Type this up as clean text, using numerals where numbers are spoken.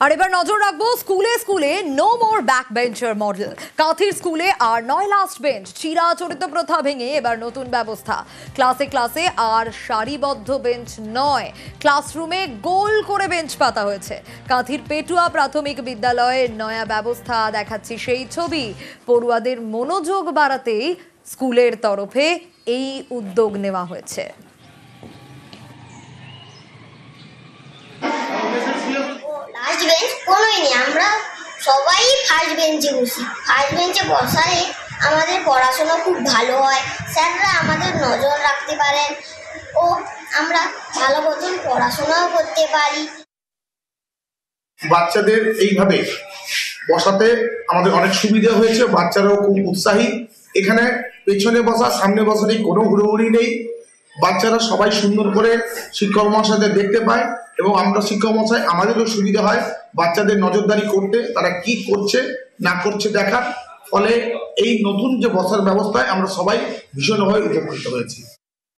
আর এবার নজর রাখবো স্কুলে স্কুলে no more back bencher model. কাঁথির স্কুলে আর নয় লাস্ট বেঞ্চ। চিরাচরিত প্রথা ভেঙে এবার নতুন ব্যবস্থা। ক্লাসে ক্লাসে আর সারিবদ্ধ বেঞ্চ নয়, ক্লাসরুমে গোল করে বেঞ্চ পাতা হয়েছে। কাঁথির পেটুয়া প্রাথমিক বিদ্যালয়ের নয়া ব্যবস্থা দেখাচ্ছি সেই ছবি। পড়ুয়াদের মনোযোগ বাড়াতেই স্কুলের তরফে এই উদ্যোগ নেওয়া হয়েছে। লাস্ট বেঞ্চ কোনোই নেই, আমরা সবাই ফার্স্ট বেঞ্চে বসি। ফার্স্ট বেঞ্চে বসালে আমাদের পড়াশোনা খুব ভালো হয়, স্যাররা আমাদের নজর রাখতে পারেন ও আমরা ভালো মতন পড়াশোনাও করতে পারি। বাচ্চাদের এইভাবে বসাতে আমাদের অনেক সুবিধা হয়েছে, বাচ্চারাও খুব উৎসাহী। এখানে পেছনে বসা সামনে বসা নেই, কোনো হুড়োহুড়ি নেই। বাচ্চারা সবাই সুন্দর করে শিক্ষক মহাশয়দের দেখতে পায় এবং আমরা শিক্ষক মহাশয় আমাদেরও সুবিধা হয় বাচ্চাদের নজরদারি করতে, তারা কি করছে না করছে দেখার। ফলে এই নতুন যে বসার ব্যবস্থায় আমরা সবাই ভীষণভাবে উপকৃত হয়েছি।